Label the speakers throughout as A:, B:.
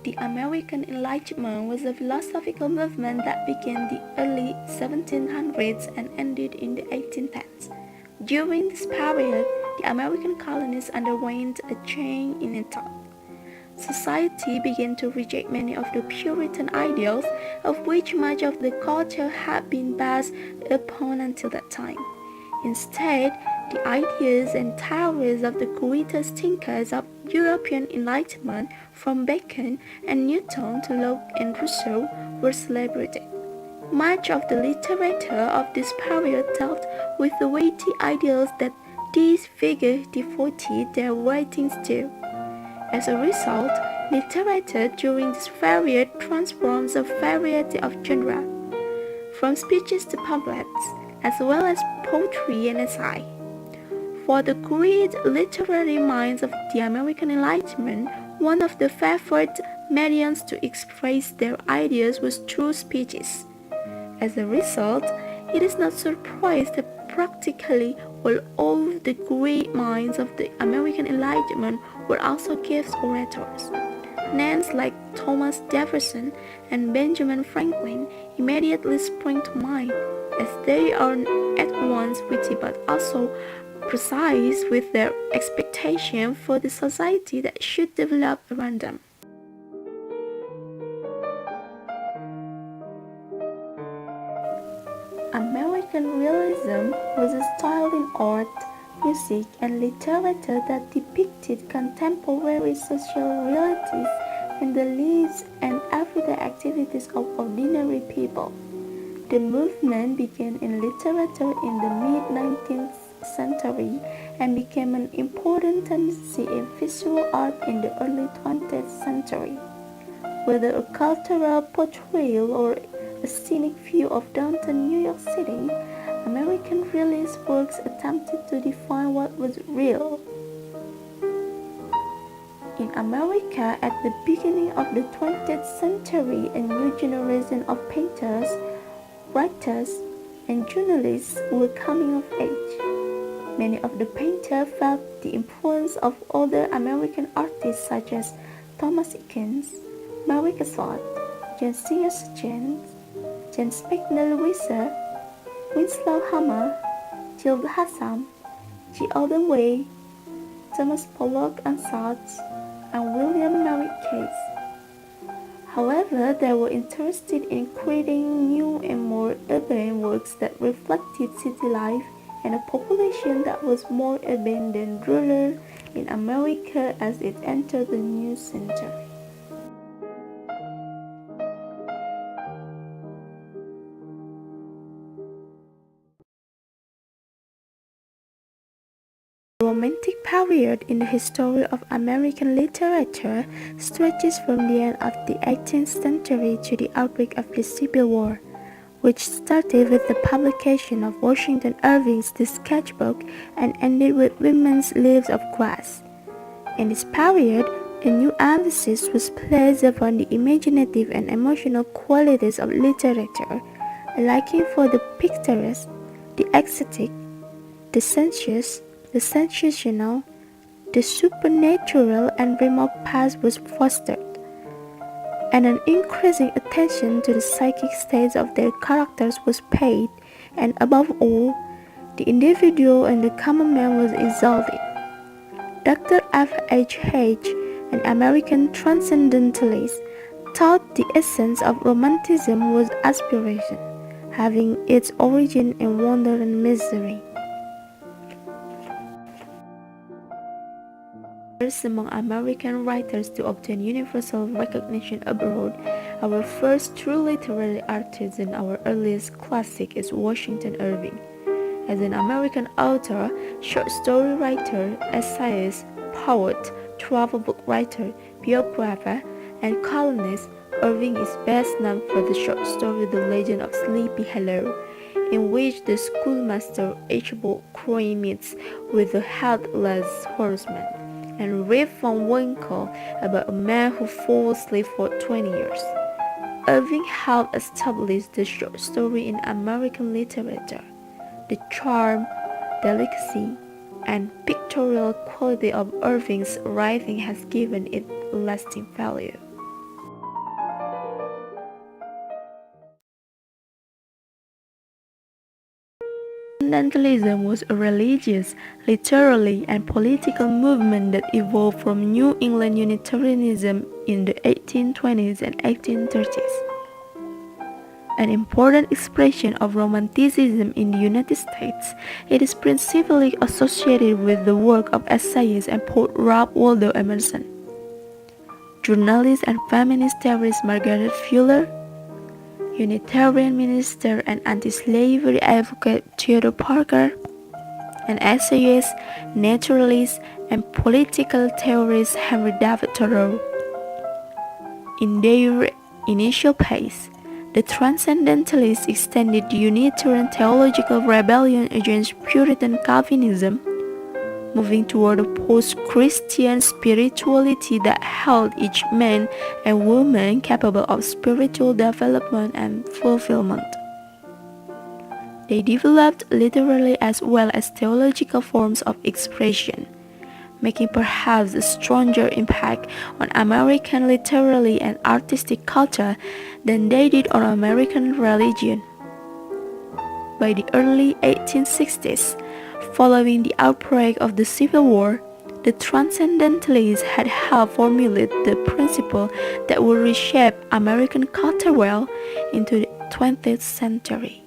A: The American Enlightenment was a philosophical movement that began in the early 1700s and ended in the 1810s. During this period, the American colonies underwent a change in thought. Society began to reject many of the Puritan ideals of which much of the culture had been based upon until that time. Instead, the ideas and theories of the greatest thinkers of European Enlightenment, from Bacon and Newton to Locke and Rousseau, were celebrated. Much of the literature of this period dealt with the weighty ideals that these figures devoted their writings to. As a result, literature during this period transforms a variety of genres, from speeches to pamphlets, as well as poetry and essay. For the great literary minds of the American Enlightenment, one of the favorite mediums to express their ideas was through speeches. As a result, it is not surprised that practically all the great minds of the American Enlightenment were also gifted orators. Names like Thomas Jefferson and Benjamin Franklin immediately spring to mind, as they are at once witty but also precise with their expectation for the society that should develop around them. American realism was a style in art, music, and literature that depicted contemporary social realities and the lives and everyday activities of ordinary people. The movement began in literature in the mid-19th century and became an important tendency in visual art in the early 20th century. Whether a cultural portrayal or a scenic view of downtown New York City, American realist works attempted to define what was real. In America, at the beginning of the 20th century, a new generation of painters, writers, and journalists were coming of age. Many of the painters felt the influence of older American artists such as Thomas Eakins, Mary Cassatt, John Singer Sargent, John Spangler Weiser, Winslow Hammer, Jill Hassan, G. Alden Way, Thomas Pollock and Sons, and William Merritt Case. However, they were interested in creating new and more urban works that reflected city life and a population that was more urban than rural in America as it entered the new century. The Romantic period in the history of American literature stretches from the end of the 18th century to the outbreak of the Civil War, which started with the publication of Washington Irving's The Sketchbook and ended with Women's Lives of Grace. In this period, a new emphasis was placed upon the imaginative and emotional qualities of literature, a liking for the picturesque, the ecstatic, the sensuous, the sensational, the supernatural and remote past was fostered, and an increasing attention to the psychic states of their characters was paid, and above all, the individual and the common man was exalted. Dr. F. H. H., an American transcendentalist, thought the essence of Romanticism was aspiration, having its origin in wonder and misery. Among American writers to obtain universal recognition abroad, our first true literary artist and our earliest classic is Washington Irving. As an American author, short story writer, essayist, poet, travel book writer, biographer, and columnist, Irving is best known for the short story The Legend of Sleepy Hollow, in which the schoolmaster Archibald Crane meets with the headless horseman, and Rip Van Winkle about a man who falls asleep for 20 years. Irving helped establish the short story in American literature. The charm, delicacy, and pictorial quality of Irving's writing has given it lasting value. Transcendentalism was a religious, literary, and political movement that evolved from New England Unitarianism in the 1820s and 1830s. An important expression of Romanticism in the United States, it is principally associated with the work of essayist and poet Ralph Waldo Emerson. Journalist and feminist theorist Margaret Fuller, Unitarian minister and anti-slavery advocate Theodore Parker, and essayist, naturalist, and political theorist Henry David Thoreau. In their initial phase, the Transcendentalists extended Unitarian theological rebellion against Puritan Calvinism, moving toward a post-Christian spirituality that held each man and woman capable of spiritual development and fulfillment. They developed literary as well as theological forms of expression, making perhaps a stronger impact on American literary and artistic culture than they did on American religion. By the early 1860s, following the outbreak of the Civil War, the Transcendentalists had helped formulate the principle that would reshape American culture well into the 20th century.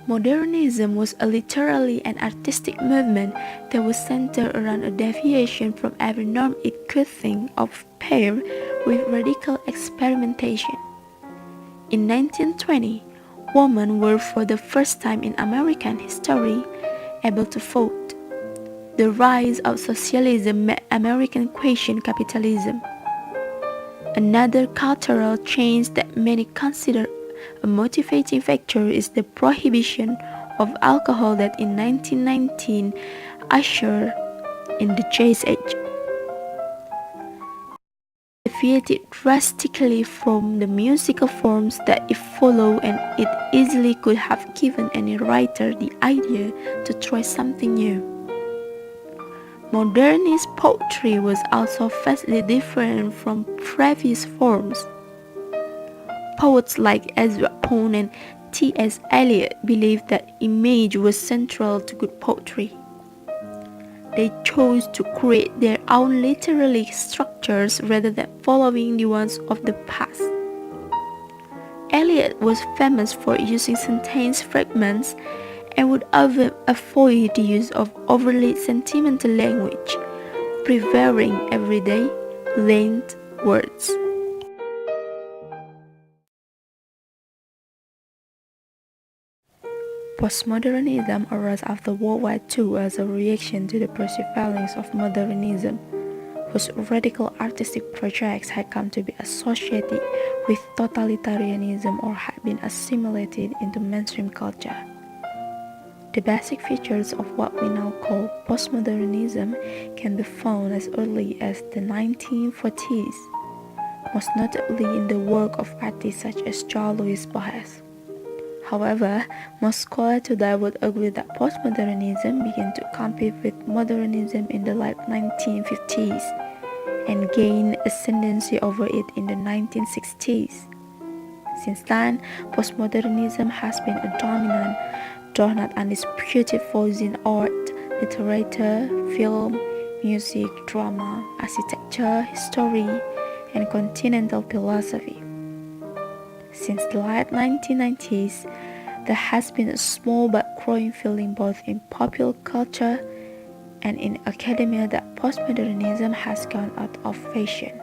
A: Modernism was a literary and artistic movement that was centered around a deviation from every norm it could think of paired with radical experimentation. In 1920, women were for the first time in American history able to vote. The rise of socialism made American question capitalism. Another cultural change that many consider a motivating factor is the prohibition of alcohol that in 1919 ushered in the Jazz Age. Deviated drastically from the musical forms that it followed, and it easily could have given any writer the idea to try something new. Modernist poetry was also vastly different from previous forms. Poets like Ezra Pound and T.S. Eliot believed that image was central to good poetry. They chose to create their own literary structures rather than following the ones of the past. Eliot was famous for using sentence fragments and would often avoid the use of overly sentimental language, preferring everyday, length words. Postmodernism arose after World War II as a reaction to the prevalence of modernism, whose radical artistic projects had come to be associated with totalitarianism or had been assimilated into mainstream culture. The basic features of what we now call postmodernism can be found as early as the 1940s, most notably in the work of artists such as Joao Luis Borges. However, most scholars today would agree that postmodernism began to compete with modernism in the late 1950s and gained ascendancy over it in the 1960s. Since then, postmodernism has been a dominant, though not undisputed force in art, literature, film, music, drama, architecture, history, and continental philosophy. Since the late 1990s, there has been a small but growing feeling both in popular culture and in academia that postmodernism has gone out of fashion.